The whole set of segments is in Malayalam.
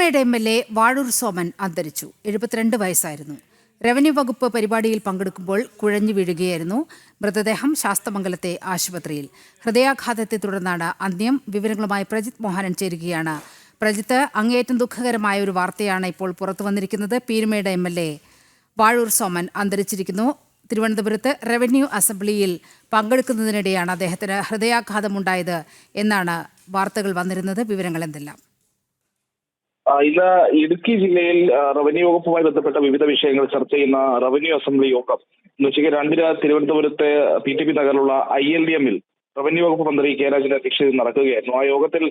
പീരുമേട് MLA വാഴൂർ സോമൻ അന്തരിച്ചു. 72 വയസ്സായിരുന്നു. റവന്യൂ വകുപ്പ് പരിപാടിയിൽ പങ്കെടുക്കുമ്പോൾ കുഴഞ്ഞു വീഴുകയായിരുന്നു. മൃതദേഹം ശാസ്തമംഗലത്തെ ആശുപത്രിയിൽ. ഹൃദയാഘാതത്തെ തുടർന്നാണ് അന്ത്യം. വിവരങ്ങളുമായി പ്രജിത് മോഹനൻ ചേരുകയാണ്. പ്രജിത്ത്, അങ്ങേയറ്റം ദുഃഖകരമായ ഒരു വാർത്തയാണ് ഇപ്പോൾ പുറത്തു വന്നിരിക്കുന്നത്. പീരുമേട് MLA വാഴൂർ സോമൻ അന്തരിച്ചിരിക്കുന്നു. തിരുവനന്തപുരത്ത് റവന്യൂ അസംബ്ലിയിൽ പങ്കെടുക്കുന്നതിനിടെയാണ് അദ്ദേഹത്തിന് ഹൃദയാഘാതമുണ്ടായത് എന്നാണ് വാർത്തകൾ വന്നിരുന്നത്. വിവരങ്ങൾ എന്തെല്ലാം? ഇന്ന് ഇടുക്കി ജില്ലയിൽ റവന്യൂ വകുപ്പുമായി ബന്ധപ്പെട്ട വിവിധ വിഷയങ്ങൾ ചർച്ച ചെയ്യുന്ന റവന്യൂ അസംബ്ലി യോഗം ഉച്ചയ്ക്ക് 2-ന് തിരുവനന്തപുരത്തെ PTP നഗറിലുള്ള ILDM-ൽ റവന്യൂ വകുപ്പ് മന്ത്രി കെ രാജന്റെ അധ്യക്ഷതയിൽ നടക്കുകയായിരുന്നു. ആ യോഗത്തിൽ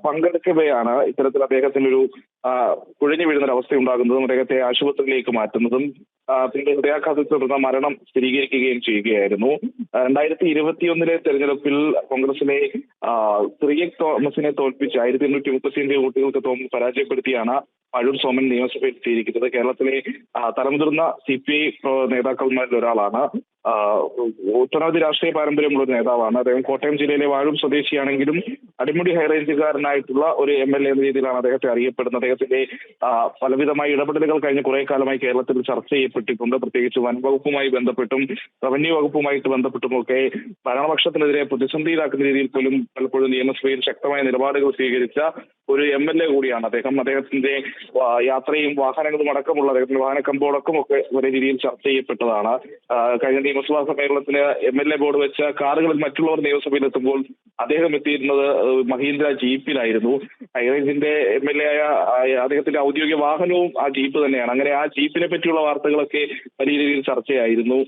പങ്കെടുക്കവെയാണ് ഇത്തരത്തിൽ അദ്ദേഹത്തിനൊരു കുഴഞ്ഞു വീഴുന്ന അവസ്ഥ ഉണ്ടാകുന്നതും അദ്ദേഹത്തെ ആശുപത്രിയിലേക്ക് മാറ്റുന്നതും പിന്നീട് ഹൃദയാഘാതത്തെ തുടർന്ന് മരണം സ്ഥിരീകരിക്കുകയും ചെയ്യുകയായിരുന്നു. 2021 തെരഞ്ഞെടുപ്പിൽ കോൺഗ്രസിലെ സിറിയക് തോമസിനെ തോൽപ്പിച്ച് 1835 വോട്ടുകൾക്ക് തോമസ് പരാജയപ്പെടുത്തിയാണ് വാഴൂർ സോമൻ നിയമസഭയിൽ എത്തിയിരിക്കുന്നത്. കേരളത്തിലെ തലമുതിർന്ന CPI നേതാക്കന്മാരിൽ ഒരാളാണ്. ഒട്ടനവധി രാഷ്ട്രീയ പാരമ്പര്യമുള്ള ഒരു നേതാവാണ്. അദ്ദേഹം കോട്ടയം ജില്ലയിലെ വാഴൂർ സ്വദേശിയാണെങ്കിലും അടിമുടി ഹൈറേഞ്ചുകാരനായിട്ടുള്ള ഒരു MLA എന്ന രീതിയിലാണ് അദ്ദേഹത്തെ അറിയപ്പെടുന്നത്. അദ്ദേഹത്തിന്റെ പലവിധമായ ഇടപെടലുകൾ കഴിഞ്ഞ കുറെ കാലമായി കേരളത്തിൽ ചർച്ച ചെയ്യപ്പെട്ടിട്ടുണ്ട്. പ്രത്യേകിച്ച് വനംവകുപ്പുമായി ബന്ധപ്പെട്ടും റവന്യൂ വകുപ്പുമായിട്ട് ബന്ധപ്പെട്ടുമൊക്കെ ഭരണപക്ഷത്തിനെതിരെ പ്രതിസന്ധിയിലാക്കുന്ന രീതിയിൽ പോലും പലപ്പോഴും നിയമസഭയിൽ ശക്തമായ നിലപാടുകൾ സ്വീകരിച്ച ഒരു MLA കൂടിയാണ് അദ്ദേഹം. അദ്ദേഹത്തിന്റെ യാത്രയും വാഹനങ്ങളും അടക്കമുള്ള അദ്ദേഹത്തിന്റെ വാഹനക്കമ്പോടക്കം ഒക്കെ വലിയ രീതിയിൽ ചർച്ച ചെയ്യപ്പെട്ടതാണ്. കഴിഞ്ഞ നിയമസഭാ സമ്മേളനത്തിന് MLA ബോർഡ് വെച്ച കാറുകളിൽ മറ്റുള്ളവർ നിയമസഭയിൽ എത്തുമ്പോൾ അദ്ദേഹം എത്തിയിരുന്നത് മഹീന്ദ്ര ജീപ്പിലായിരുന്നു. ഹൈറേഞ്ചിന്റെ MLA ആയ അദ്ദേഹത്തിന്റെ ഔദ്യോഗിക വാഹനവും ആ ജീപ്പ് തന്നെയാണ്. അങ്ങനെ ആ ജീപ്പിനെ പറ്റിയുള്ള വാർത്തകളൊക്കെ വലിയ രീതിയിൽ ചർച്ചയായിരുന്നു.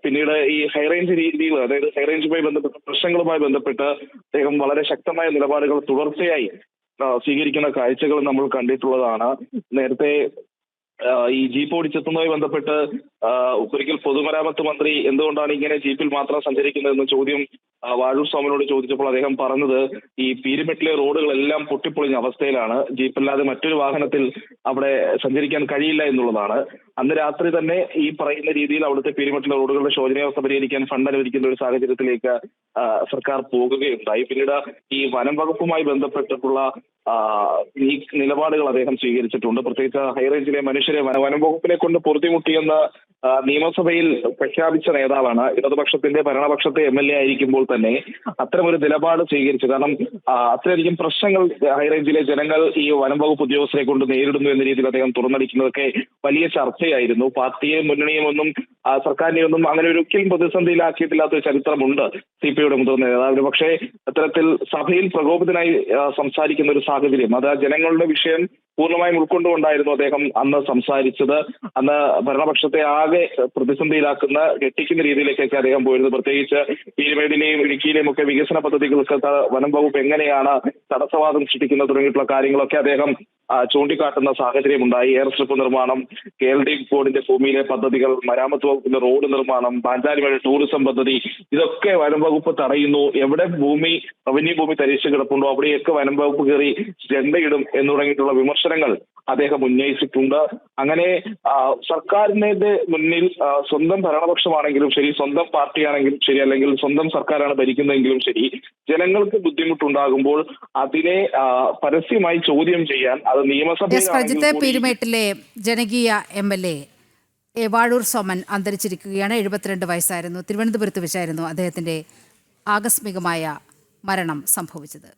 പിന്നീട് ഈ ഹൈറേഞ്ച് രീതിയിൽ, അതായത് ഹൈറേഞ്ചുമായി ബന്ധപ്പെട്ട പ്രശ്നങ്ങളുമായി ബന്ധപ്പെട്ട് അദ്ദേഹം വളരെ ശക്തമായ നിലപാടുകൾ തുടർച്ചയായി സ്വീകരിക്കുന്ന കാഴ്ചകൾ നമ്മൾ കണ്ടിട്ടുള്ളതാണ്. നേരത്തെ ഈ ജീപ്പ് ഓടിച്ചെത്തുന്നതുമായി ബന്ധപ്പെട്ട് ഒരിക്കൽ പൊതുമരാമത്ത് മന്ത്രി എന്തുകൊണ്ടാണ് ഇങ്ങനെ ജീപ്പിൽ മാത്രം സഞ്ചരിക്കുന്നതെന്ന ചോദ്യം വാഴൂർ സോമനോട് ചോദിച്ചപ്പോൾ അദ്ദേഹം പറഞ്ഞത് ഈ പീരുമേട്ടിലെ റോഡുകളെല്ലാം പൊട്ടിപ്പൊളിഞ്ഞ അവസ്ഥയിലാണ്, ജീപ്പല്ലാതെ മറ്റൊരു വാഹനത്തിൽ അവിടെ സഞ്ചരിക്കാൻ കഴിയില്ല എന്നുള്ളതാണ്. അന്ന് രാത്രി തന്നെ ഈ പറയുന്ന രീതിയിൽ അവിടുത്തെ പീരുമേട്ടിലെ റോഡുകളുടെ ശോചനീയാവസ്ഥ പരിഹരിക്കാൻ ഫണ്ട് അനുവദിക്കുന്ന ഒരു സാഹചര്യത്തിലേക്ക് സർക്കാർ പോകുകയുണ്ടായി. പിന്നീട് ഈ വനം വകുപ്പുമായി ബന്ധപ്പെട്ടിട്ടുള്ള ഈ നിലപാടുകൾ അദ്ദേഹം സ്വീകരിച്ചിട്ടുണ്ട്. പ്രത്യേകിച്ച് ഹൈറേഞ്ചിലെ മനുഷ്യരെ വനം വകുപ്പിനെ കൊണ്ട് പൊറുതിമുട്ടിയെന്ന് നിയമസഭയിൽ പ്രഖ്യാപിച്ച നേതാവാണ്. ഇടതുപക്ഷത്തിന്റെ ഭരണപക്ഷത്തെ MLA ആയിരിക്കുമ്പോൾ തന്നെ അത്തരമൊരു നിലപാട് സ്വീകരിച്ചു. കാരണം അത്രയധികം പ്രശ്നങ്ങൾ ഹൈറേഞ്ചിലെ ജനങ്ങൾ ഈ വനം വകുപ്പ് ഉദ്യോഗസ്ഥരെ കൊണ്ട് നേരിടുന്നു എന്ന രീതിയിൽ അദ്ദേഹം തുറന്നടിക്കുന്നതൊക്കെ വലിയ ചർച്ചയായിരുന്നു. പാർട്ടിയെയും മുന്നണിയും ഒന്നും സർക്കാരിനെ ഒന്നും അങ്ങനെ ഒരിക്കലും പ്രതിസന്ധിയിലാക്കിയിട്ടില്ലാത്ത ഒരു ചരിത്രമുണ്ട് CPIയുടെ മുതിർന്ന നേതാവിന്. പക്ഷേ അത്തരത്തിൽ സഭയിൽ പ്രകോപിതനായി സംസാരിക്കുന്ന ഒരു സാഹചര്യം, അത് ജനങ്ങളുടെ വിഷയം പൂർണ്ണമായും ഉൾക്കൊണ്ടുകൊണ്ടായിരുന്നു അദ്ദേഹം അന്ന് സംസാരിച്ചത്. അന്ന് ഭരണപക്ഷത്തെ ആകെ പ്രതിസന്ധിയിലാക്കുന്ന ഞെട്ടിക്കുന്ന രീതിയിലേക്കൊക്കെ അദ്ദേഹം പോയിരുന്നത്. പ്രത്യേകിച്ച് പീരുമേടിലെയും ഇടുക്കിയിലെയും ഒക്കെ വികസന പദ്ധതികൾക്ക് വനം വകുപ്പ് എങ്ങനെയാണ് തടസ്സവാദം സൃഷ്ടിക്കുന്നത് തുടങ്ങിയിട്ടുള്ള കാര്യങ്ങളൊക്കെ അദ്ദേഹം ചൂണ്ടിക്കാട്ടുന്ന സാഹചര്യമുണ്ടായി. എയർ സ്ട്രിപ്പ് നിർമ്മാണം, KLD ബോർഡിന്റെ ഭൂമിയിലെ പദ്ധതികൾ, മരാമത്ത് വകുപ്പിന്റെ റോഡ് നിർമ്മാണം, പാഞ്ചാലിമേട് ടൂറിസം പദ്ധതി, ഇതൊക്കെ വനം വകുപ്പ് തടയുന്നു. എവിടെ റവന്യൂ ഭൂമി തരിച്ചു കിടപ്പുണ്ടോ അവിടെയൊക്കെ വനം വകുപ്പ് കയറി ചെണ്ടയിടും എന്ന് തുടങ്ങിയിട്ടുള്ള വിമർശനങ്ങൾ അദ്ദേഹം ഉന്നയിച്ചിട്ടുണ്ട്. അങ്ങനെ സർക്കാരിന്റെ മുന്നിൽ സ്വന്തം ഭരണപക്ഷമാണെങ്കിലും ശരി, സ്വന്തം പാർട്ടിയാണെങ്കിലും ശരി, അല്ലെങ്കിൽ സ്വന്തം സർക്കാരാണ് ഭരിക്കുന്നതെങ്കിലും ശരി, ജനങ്ങൾക്ക് ബുദ്ധിമുട്ടുണ്ടാകുമ്പോൾ അതിനെ പരസ്യമായി ചോദ്യം ചെയ്യാൻ അത് നിയമസഭയിൽ പീരുമേട്ടിലെ ജനകീയ MLA വാഴൂർ സോമൻ അന്തരിച്ചിരിക്കുകയാണ്. 72 വയസ്സായിരുന്നു. തിരുവനന്തപുരത്ത് വെച്ചായിരുന്നു അദ്ദേഹത്തിന്റെ ആകസ്മികമായ മരണം സംഭവിച്ചത്.